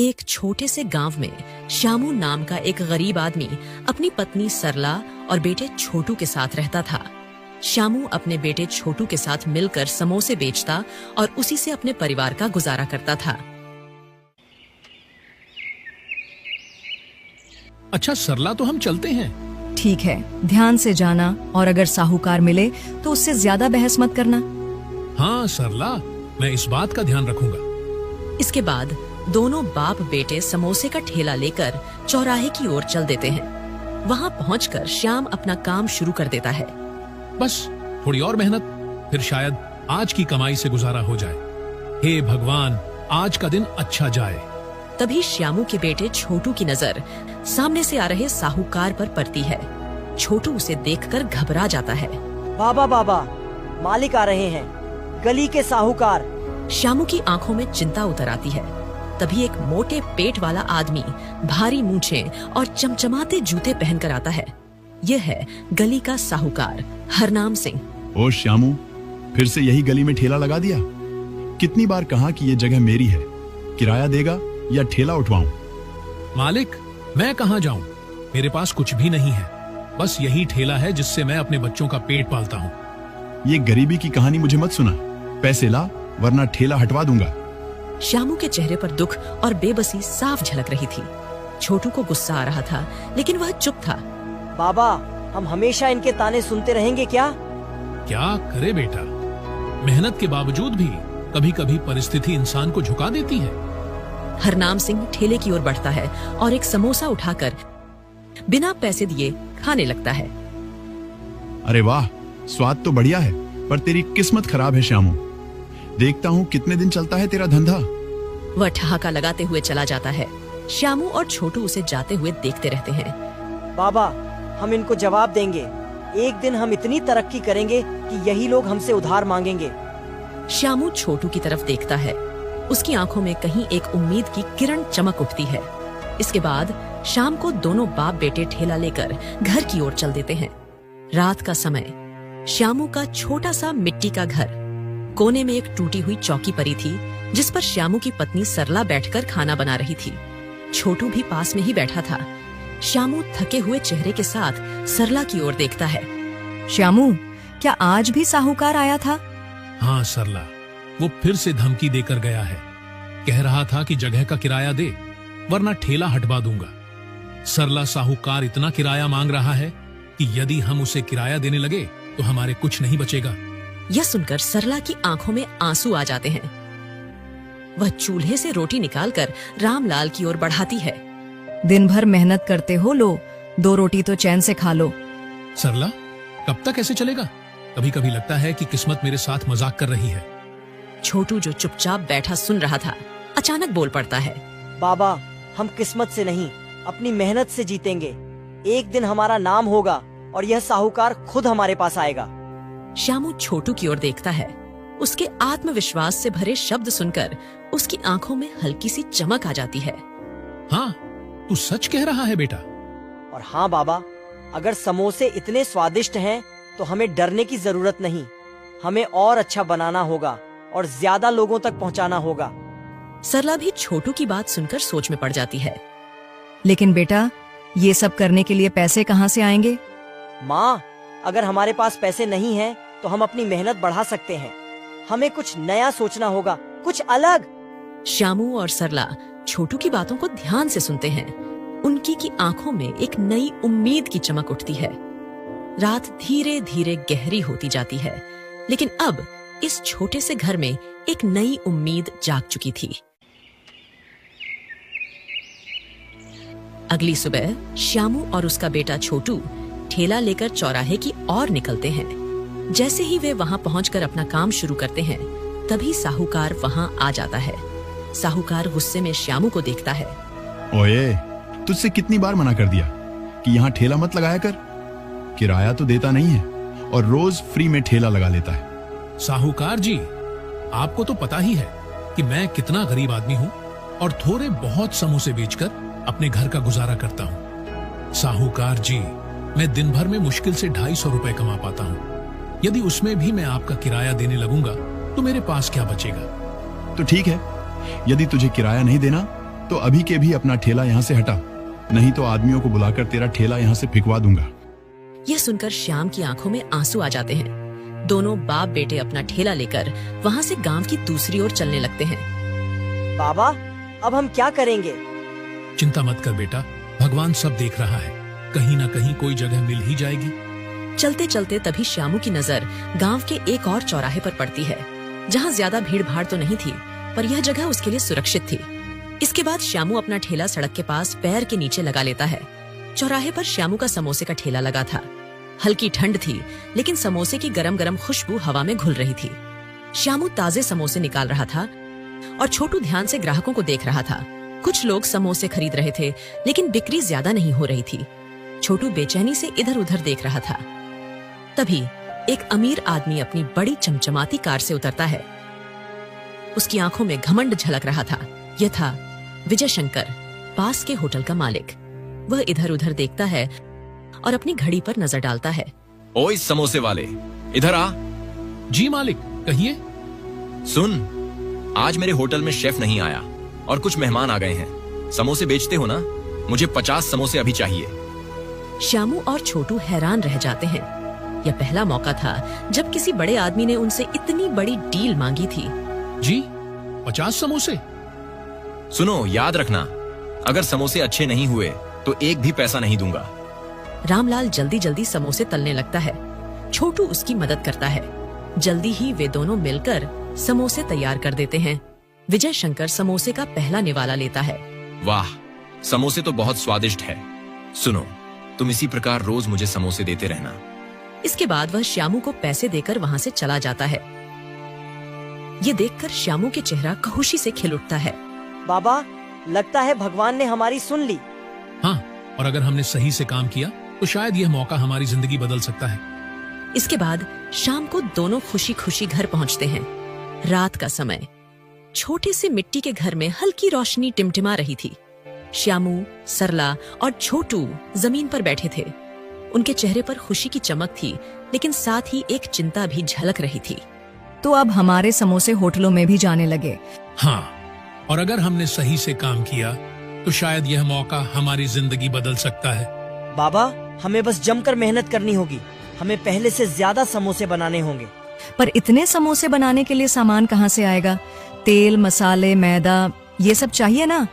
एक छोटे से गांव में श्यामू नाम का एक गरीब आदमी अपनी पत्नी सरला और बेटे छोटू के साथ रहता था। श्यामू अपने बेटे छोटू के साथ मिलकर समोसे बेचता और उसी से अपने परिवार का गुजारा करता था। अच्छा सरला, तो हम चलते हैं। ठीक है, ध्यान से जाना और अगर साहूकार मिले तो उससे ज्यादा बहस मत करना। हाँ सरला, मैं इस बात का ध्यान रखूंगा। इसके बाद दोनों बाप बेटे समोसे का ठेला लेकर चौराहे की ओर चल देते हैं। वहाँ पहुंचकर श्याम अपना काम शुरू कर देता है। बस थोड़ी और मेहनत, फिर शायद आज की कमाई से गुजारा हो जाए। हे भगवान, आज का दिन अच्छा जाए। तभी श्यामू के बेटे छोटू की नजर सामने से आ रहे साहूकार पर पड़ती है। छोटू उसे देखकर घबरा जाता है। बाबा बाबा, मालिक आ रहे हैं, गली के साहूकार। श्यामू की आंखों में चिंता उतर आती है। तभी एक मोटे पेट वाला आदमी भारी मूंछें और चमचमाते जूते पहनकर आता है। यह है गली का साहूकार हरनाम सिंह। ओ श्यामू, फिर से यही गली में ठेला लगा दिया? कितनी बार कहा कि ये जगह मेरी है, किराया देगा या ठेला उठवाऊं? मालिक, मैं कहाँ जाऊं? मेरे पास कुछ भी नहीं है, बस यही ठेला है जिससे मैं अपने बच्चों का पेट पालता हूँ। ये गरीबी की कहानी मुझे मत सुना। पैसे ला वरना ठेला हटवा दूंगा। श्यामू के चेहरे पर दुख और बेबसी साफ झलक रही थी। छोटू को गुस्सा आ रहा था, लेकिन वह चुप था। बाबा, हम हमेशा इनके ताने सुनते रहेंगे क्या? क्या करे बेटा, मेहनत के बावजूद भी कभी कभी परिस्थिति इंसान को झुका देती है। हरनाम सिंह ठेले की ओर बढ़ता है और एक समोसा उठाकर बिना पैसे दिए खाने लगता है। अरे वाह, स्वाद तो बढ़िया है, पर तेरी किस्मत खराब है श्यामू। देखता हूँ कितने दिन चलता है तेरा धंधा। वह ठहाका लगाते हुए चला जाता है। श्यामू और छोटू उसे जाते हुए देखते रहते हैं। बाबा, हम इनको जवाब देंगे। एक दिन हम इतनी तरक्की करेंगे कि यही लोग हमसे उधार मांगेंगे। श्यामू छोटू की तरफ देखता है। उसकी आंखों में कहीं एक उम्मीद की किरण चमक उठती है। इसके बाद शाम को दोनों बाप बेटे ठेला लेकर घर की ओर चल देते हैं। रात का समय। श्यामू का छोटा सा मिट्टी का घर। कोने में एक टूटी हुई चौकी पड़ी थी, जिस पर श्यामू की पत्नी सरला बैठकर खाना बना रही थी। छोटू भी पास में ही बैठा था। श्यामू थके हुए चेहरे के साथ सरला की ओर देखता है। श्यामू, क्या आज भी साहूकार आया था? हाँ सरला, वो फिर से धमकी देकर गया है। कह रहा था कि जगह का किराया दे वरना ठेला हटवा दूंगा। सरला साहूकार इतना किराया मांग रहा है कि यदि हम उसे किराया देने लगे तो हमारे कुछ नहीं बचेगा। यह सुनकर सरला की आंखों में आंसू आ जाते हैं। वह चूल्हे से रोटी निकालकर रामलाल की ओर बढ़ाती है। दिन भर मेहनत करते हो, लो 2 रोटी तो चैन से खा लो। सरला, कब तक ऐसे चलेगा? कभी कभी लगता है कि किस्मत मेरे साथ मजाक कर रही है। छोटू जो चुपचाप बैठा सुन रहा था, अचानक बोल पड़ता है। बाबा, हम किस्मत से नहीं, अपनी मेहनत से जीतेंगे। एक दिन हमारा नाम होगा और यह साहूकार खुद हमारे पास आएगा। श्यामू छोटू की ओर देखता है। उसके आत्मविश्वास से भरे शब्द सुनकर उसकी आंखों में हल्की सी चमक आ जाती है। हाँ, तू सच कह रहा है बेटा। और हाँ बाबा, अगर समोसे इतने स्वादिष्ट हैं तो हमें डरने की जरूरत नहीं। हमें और अच्छा बनाना होगा और ज्यादा लोगों तक पहुंचाना होगा। सरला भी छोटू की बात सुनकर सोच में पड़ जाती है। लेकिन बेटा, ये सब करने के लिए पैसे कहाँ से आएंगे? माँ, अगर हमारे पास पैसे नहीं हैं तो हम अपनी मेहनत बढ़ा सकते हैं। हमें कुछ नया सोचना होगा, कुछ अलग। श्यामू और सरला छोटू की बातों को ध्यान से सुनते हैं। उनकी की आंखों में एक नई उम्मीद की चमक उठती है। रात धीरे धीरे गहरी होती जाती है, लेकिन अब इस छोटे से घर में एक नई उम्मीद जाग चुकी थी। अगली सुबह श्यामू और उसका बेटा छोटू ठेला लेकर चौराहे की ओर निकलते हैं। जैसे ही वे वहां पहुंचकर अपना काम शुरू करते हैं, तभी साहूकार वहां आ जाता है। साहूकार गुस्से में श्यामू को देखता है। ओए, तुझसे कितनी बार मना कर दिया कि यहाँ ठेला मत लगाया कर। किराया तो देता नहीं है और रोज फ्री में ठेला लगा लेता है। साहूकार जी, आपको तो पता ही है कि मैं कितना गरीब आदमी हूँ और थोड़े बहुत समोसे बेचकर अपने घर का गुजारा करता हूँ। साहूकार जी, मैं दिन भर में मुश्किल से 250 रुपए कमा पाता हूँ। यदि उसमें भी मैं आपका किराया देने लगूंगा तो मेरे पास क्या बचेगा? तो ठीक है, यदि तुझे किराया नहीं देना तो अभी के भी अपना ठेला यहाँ से हटा, नहीं तो आदमियों को बुलाकर तेरा ठेला यहाँ से फिकवा दूंगा। यह सुनकर श्याम की आंखों में आंसू आ जाते हैं। दोनों बाप बेटे अपना ठेला लेकर वहाँ से गांव की दूसरी ओर चलने लगते हैं। बाबा, अब हम क्या करेंगे? चिंता मत कर बेटा, भगवान सब देख रहा है, कहीं ना कहीं कोई जगह मिल ही जाएगी। चलते चलते तभी श्यामू की नजर गांव के एक और चौराहे पर पड़ती है, जहाँ ज्यादा भीड़ भाड़ तो नहीं थी, पर यह जगह उसके लिए सुरक्षित थी। इसके बाद श्यामू अपना ठेला सड़क के पास पैर के नीचे लगा लेता है। चौराहे पर श्यामू का समोसे का ठेला लगा था। हल्की ठंड थी, लेकिन समोसे की गरम गरम खुशबू हवा में घुल रही थी। श्यामू ताजे समोसे निकाल रहा था और छोटू ध्यान से ग्राहकों को देख रहा था। कुछ लोग समोसे खरीद रहे थे, लेकिन बिक्री ज्यादा नहीं हो रही थी। छोटू बेचैनी से इधर उधर देख रहा था। तभी एक अमीर आदमी अपनी बड़ी चमचमाती कार से उतरता है। उसकी आंखों में घमंड झलक रहा था। यह था विजय शंकर, पास के होटल का मालिक। वह इधर उधर देखता है और अपनी घड़ी पर नजर डालता है। ओए समोसे वाले, इधर आ। जी मालिक, कहिए। सुन, आज मेरे होटल में शेफ नहीं आया और कुछ मेहमान आ गए हैं। समोसे बेचते हो ना? मुझे 50 समोसे अभी चाहिए। श्यामू और छोटू हैरान रह जाते हैं। यह पहला मौका था जब किसी बड़े आदमी ने उनसे इतनी बड़ी डील मांगी थी। जी, 50 समोसे? सुनो, याद रखना, अगर समोसे अच्छे नहीं हुए तो एक भी पैसा नहीं दूंगा। रामलाल जल्दी जल्दी समोसे तलने लगता है। छोटू उसकी मदद करता है। जल्दी ही वे दोनों मिलकर समोसे तैयार कर देते हैं। विजय शंकर समोसे का पहला निवाला लेता है। वाह, समोसे तो बहुत स्वादिष्ट है। सुनो, तुम इसी प्रकार रोज मुझे समोसे देते रहना। इसके बाद वह श्यामू को पैसे देकर वहाँ से चला जाता है। ये देखकर श्यामू के चेहरा खुशी से खिल उठता है। बाबा, लगता है भगवान ने हमारी सुन ली। हाँ, और अगर हमने सही से काम किया तो शायद यह मौका हमारी जिंदगी बदल सकता है। इसके बाद शाम को दोनों खुशी खुशी घर पहुँचते हैं। रात का समय, छोटे से मिट्टी के घर में हल्की रोशनी टिमटिमा रही थी। श्यामू, सरला और छोटू जमीन पर बैठे थे। उनके चेहरे पर खुशी की चमक थी, लेकिन साथ ही एक चिंता भी झलक रही थी। तो अब हमारे समोसे होटलों में भी जाने लगे। हाँ, और अगर हमने सही से काम किया तो शायद यह मौका हमारी जिंदगी बदल सकता है। बाबा, हमें बस जमकर मेहनत करनी होगी। हमें पहले से ज्यादा समोसे बनाने होंगे। पर इतने समोसे बनाने के लिए सामान कहाँ से आएगा? तेल, मसाले, मैदा, ये सब चाहिए ना।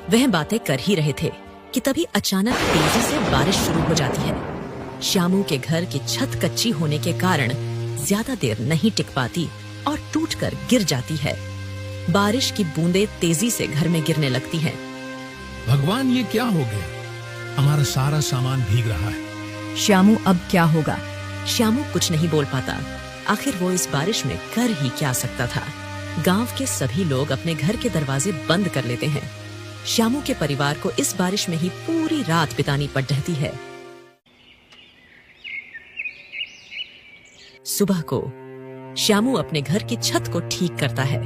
वह बातें कर ही रहे थे कि तभी अचानक तेजी से बारिश शुरू हो जाती है। श्यामू के घर की छत कच्ची होने के कारण ज्यादा देर नहीं टिक पाती और टूटकर गिर जाती है। बारिश की बूंदें तेजी से घर में गिरने लगती हैं। भगवान, ये क्या हो गया? हमारा सारा सामान भीग रहा है। श्यामू, अब क्या होगा? श्यामू कुछ नहीं बोल पाता। आखिर वो इस बारिश में कर ही क्या सकता था। गांव के सभी लोग अपने घर के दरवाजे बंद कर लेते हैं। श्यामू के परिवार को इस बारिश में ही पूरी रात बितानी पड़ रहती है। सुबह को श्यामू अपने घर की छत को ठीक करता है।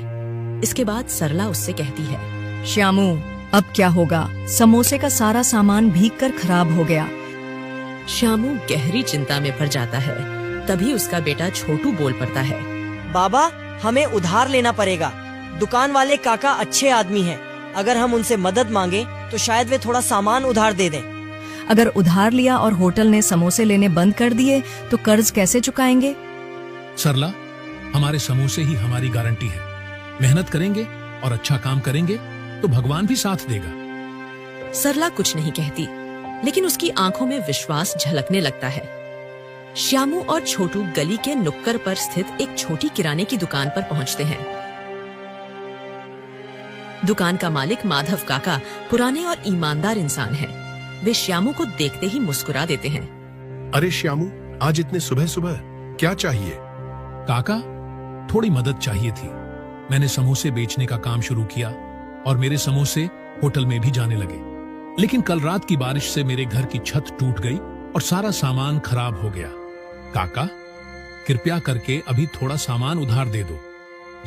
इसके बाद सरला उससे कहती है, श्यामू, अब क्या होगा? समोसे का सारा सामान भीगकर खराब हो गया। श्यामू गहरी चिंता में पड़ जाता है। तभी उसका बेटा छोटू बोल पड़ता है, बाबा, हमें उधार लेना पड़ेगा। दुकान वाले काका अच्छे आदमी हैं। अगर हम उनसे मदद मांगे तो शायद वे थोड़ा सामान उधार दे दें। अगर उधार लिया और होटल ने समोसे लेने बंद कर दिए तो कर्ज कैसे चुकाएंगे? सरला, हमारे समोसे ही हमारी गारंटी है। मेहनत करेंगे और अच्छा काम करेंगे तो भगवान भी साथ देगा। सरला कुछ नहीं कहती, लेकिन उसकी आंखों में विश्वास झलकने लगता है। श्यामू और छोटू गली के नुक्कड़ पर स्थित एक छोटी किराने की दुकान पर पहुंचते हैं। दुकान का मालिक माधव काका पुराने और ईमानदार इंसान हैं। वे श्यामू को देखते ही मुस्कुरा देते हैं। अरे श्यामू, आज इतने सुबह सुबह क्या चाहिए? काका, थोड़ी मदद चाहिए थी। मैंने समोसे बेचने का काम शुरू किया और मेरे समोसे होटल में भी जाने लगे, लेकिन कल रात की बारिश से मेरे घर की छत टूट गई और सारा सामान खराब हो गया। काका, कृपया करके अभी थोड़ा सामान उधार दे दो।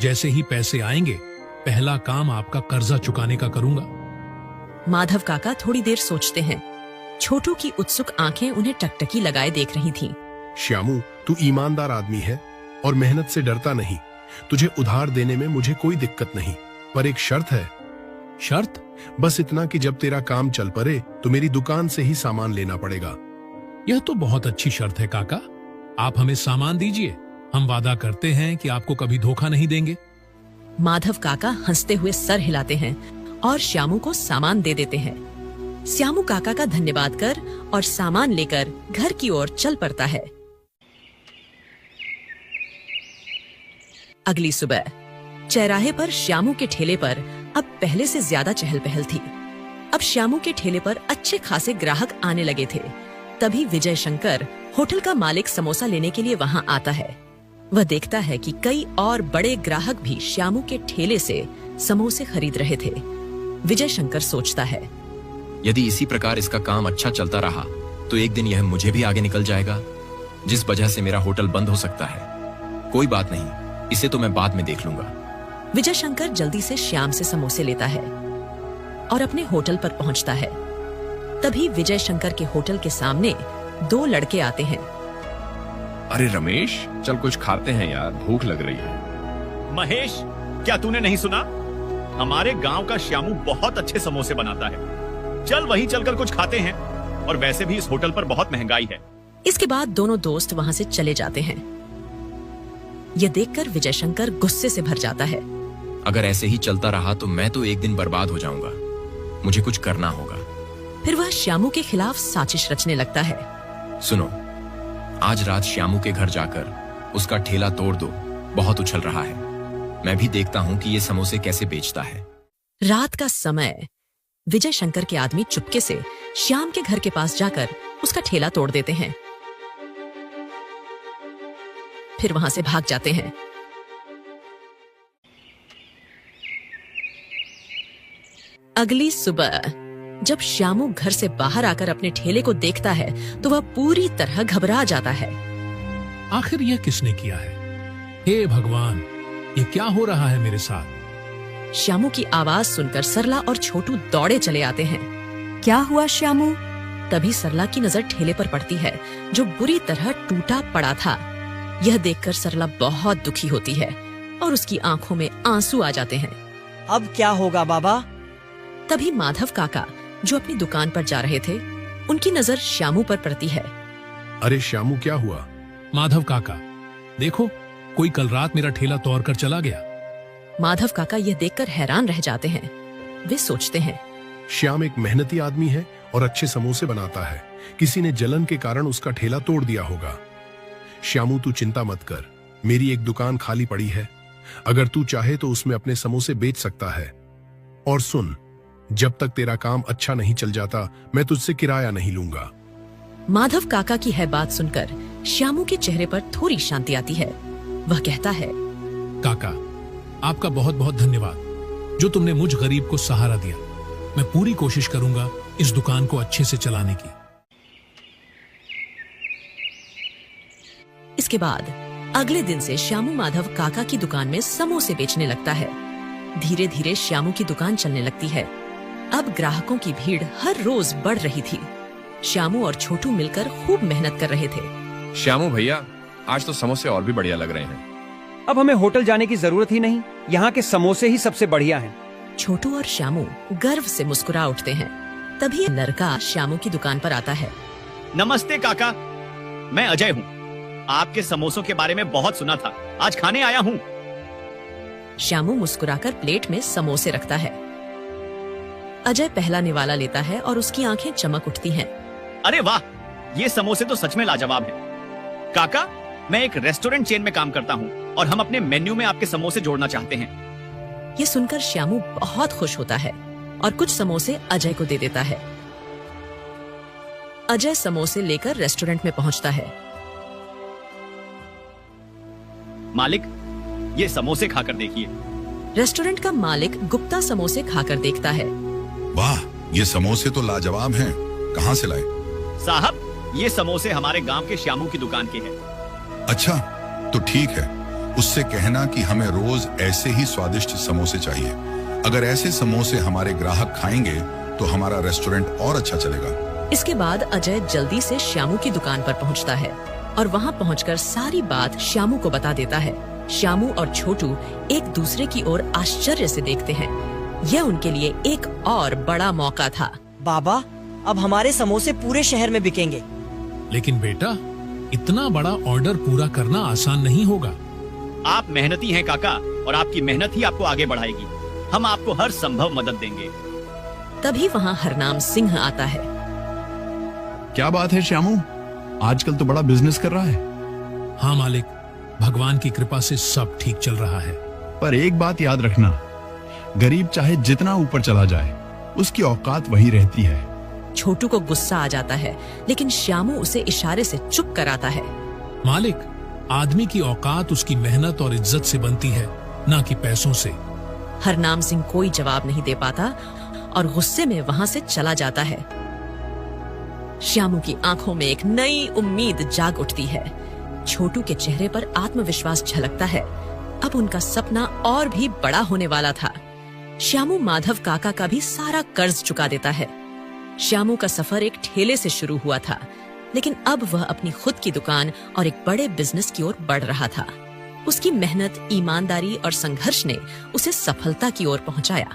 जैसे ही पैसे आएंगे पहला काम आपका कर्जा चुकाने का करूंगा। माधव काका थोड़ी देर सोचते हैं। छोटू की उत्सुक आंखें उन्हें टकटकी लगाए देख रही थीं। श्यामू, तू ईमानदार आदमी है और मेहनत से डरता नहीं। तुझे उधार देने में मुझे कोई दिक्कत नहीं, पर एक शर्त है। शर्त? बस इतना कि जब तेरा काम चल पड़े तो मेरी दुकान से ही सामान लेना पड़ेगा। यह तो बहुत अच्छी शर्त है काका। आप हमें सामान दीजिए, हम वादा करते हैं कि आपको कभी धोखा नहीं देंगे। माधव काका हंसते हुए सर हिलाते हैं और श्यामू को सामान दे देते हैं। श्यामू काका का धन्यवाद कर और सामान लेकर घर की ओर चल पड़ता है। अगली सुबह चौराहे पर श्यामू के ठेले पर अब पहले से ज्यादा चहल पहल थी। अब श्यामू के ठेले पर अच्छे खासे ग्राहक आने लगे थे। तभी विजय शंकर, होटल का मालिक, समोसा लेने के लिए वहां आता है। वह देखता है कि कई और बड़े ग्राहक भी श्यामू के ठेले से समोसे खरीद रहे थे। विजय शंकर सोचता है, यदि इसी प्रकार इसका काम अच्छा चलता रहा तो एक दिन यह मुझे भी आगे निकल जाएगा, जिस वजह से मेरा होटल बंद हो सकता है। कोई बात नहीं, इसे तो मैं बाद में देख लूंगा। विजय शंकर जल्दी से श्याम से समोसे लेता है और अपने होटल पर पहुंचता है। तभी विजय शंकर के होटल के सामने दो लड़के आते हैं। अरे रमेश, चल कुछ खाते हैं यार, भूख लग रही है। महेश, क्या तूने नहीं सुना? हमारे गांव का श्यामू बहुत अच्छे समोसे बनाता है। चल वहीं चलकर कुछ खाते हैं, और वैसे भी इस होटल पर बहुत महंगाई है। इसके बाद दोनों दोस्त वहां से चले जाते हैं। यह देखकर विजय शंकर गुस्से से भर जाता है। अगर ऐसे ही चलता रहा तो मैं तो एक दिन बर्बाद हो जाऊंगा। मुझे कुछ करना होगा। फिर वह श्यामू के खिलाफ साजिश रचने लगता है। सुनो, आज रात श्यामू के घर जाकर उसका ठेला तोड़ दो। बहुत उछल रहा है। मैं भी देखता हूँ कि ये समोसे कैसे बेचता है। रात का समय विजय शंकर के आदमी चुपके से श्याम के घर के पास जाकर उसका ठेला तोड़ देते हैं। फिर वहां से भाग जाते हैं। अगली सुबह जब श्यामू घर से बाहर आकर अपने ठेले को देखता है तो वह पूरी तरह घबरा जाता है। आखिर यह किसने किया है? हे भगवान, ये क्या हो रहा है मेरे साथ? श्यामू की आवाज सुनकर सरला और छोटू दौड़े चले आते हैं। क्या हुआ श्यामू? तभी सरला की नजर ठेले पर पड़ती है, जो बुरी तरह टूटा पड़ा था। यह देखकर सरला बहुत दुखी होती है और उसकी आंखों में आंसू आ जाते हैं। अब क्या होगा बाबा? तभी माधव काका, जो अपनी दुकान पर जा रहे थे, उनकी नजर श्यामू पर पड़ती है। अरे श्यामू, क्या हुआ? माधव काका, देखो, कोई कल रात मेरा ठेला तोड़ कर चला गया। माधव काका यह देखकर हैरान रह जाते हैं। वे सोचते हैं, श्याम एक मेहनती आदमी है और अच्छे समोसे बनाता है। किसी ने जलन के कारण उसका ठेला तोड़ दिया होगा। श्यामू, तू चिंता मत कर, मेरी एक दुकान खाली पड़ी है। अगर तू चाहे तो उसमें अपने समोसे बेच सकता है। और सुन, जब तक तेरा काम अच्छा नहीं चल जाता मैं तुझसे किराया नहीं लूंगा। माधव काका की है बात सुनकर श्यामू के चेहरे पर थोड़ी शांति आती है। वह कहता है, काका, आपका बहुत बहुत धन्यवाद जो तुमने मुझ गरीब को सहारा दिया। मैं पूरी कोशिश करूंगा इस दुकान को अच्छे से चलाने की। इसके बाद अगले दिन से श्यामू माधव काका की दुकान में समोसे बेचने लगता है। धीरे धीरे श्यामू की दुकान चलने लगती है। अब ग्राहकों की भीड़ हर रोज बढ़ रही थी। श्यामू और छोटू मिलकर खूब मेहनत कर रहे थे। श्यामू भैया, आज तो समोसे और भी बढ़िया लग रहे हैं। अब हमें होटल जाने की जरूरत ही नहीं, यहाँ के समोसे ही सबसे बढ़िया हैं। छोटू और श्यामू गर्व से मुस्कुरा उठते हैं। तभी एक लड़का श्यामू की दुकान पर आता है। नमस्ते काका, मैं अजय हूँ। आपके समोसों के बारे में बहुत सुना था, आज खाने आया हूँ। श्यामू मुस्कुराकर प्लेट में समोसे रखता है। अजय पहला निवाला लेता है और उसकी आंखें चमक उठती हैं। अरे वाह, ये समोसे तो सच में लाजवाब हैं। काका, मैं एक रेस्टोरेंट चेन में काम करता हूँ और हम अपने मेन्यू में आपके समोसे जोड़ना चाहते हैं। ये सुनकर श्यामू बहुत खुश होता है और कुछ समोसे अजय को दे देता है। अजय समोसे लेकर रेस्टोरेंट में पहुंचता है। मालिक, ये समोसे खाकर देखिए। रेस्टोरेंट का मालिक गुप्ता समोसे खाकर देखता है। वाह, ये समोसे तो लाजवाब हैं। कहाँ से लाए? साहब, ये समोसे हमारे गांव के श्यामू की दुकान के हैं। अच्छा, तो ठीक है। उससे कहना कि हमें रोज ऐसे ही स्वादिष्ट समोसे चाहिए। अगर ऐसे समोसे हमारे ग्राहक खाएंगे तो हमारा रेस्टोरेंट और अच्छा चलेगा। इसके बाद अजय जल्दी से श्यामू की दुकान पर पहुंचता है और वहां पहुंचकर सारी बात श्यामू को बता देता है। श्यामू और छोटू एक दूसरे की ओर आश्चर्य से देखते हैं। यह उनके लिए एक और बड़ा मौका था। बाबा, अब हमारे समोसे पूरे शहर में बिकेंगे। लेकिन बेटा, इतना बड़ा ऑर्डर पूरा करना आसान नहीं होगा। आप मेहनती हैं काका, और आपकी मेहनत ही आपको आगे बढ़ाएगी। हम आपको हर संभव मदद देंगे। तभी वहाँ हरनाम सिंह आता है। क्या बात है श्यामू, आजकल तो बड़ा बिजनेस कर रहा है। हाँ मालिक, भगवान की कृपा से सब ठीक चल रहा है। पर एक बात याद रखना, गरीब चाहे जितना ऊपर चला जाए, उसकी औकात वही रहती है। छोटू को गुस्सा आ जाता है, लेकिन श्यामू उसे इशारे से चुप कराता है। मालिक, आदमी की औकात उसकी मेहनत और इज्जत से बनती है, ना कि पैसों से। हरनाम सिंह कोई जवाब नहीं दे पाता और गुस्से में वहाँ से चला जाता है। श्यामू की आंखों में एक नई उम्मीद जाग उठती है। छोटू के चेहरे पर आत्मविश्वास झलकता है। अब उनका सपना और भी बड़ा होने वाला था। श्यामू माधव काका का भी सारा कर्ज चुका देता है। श्यामू का सफर एक ठेले से शुरू हुआ था, लेकिन अब वह अपनी खुद की दुकान और एक बड़े बिजनेस की ओर बढ़ रहा था। उसकी मेहनत, ईमानदारी और संघर्ष ने उसे सफलता की ओर पहुंचाया।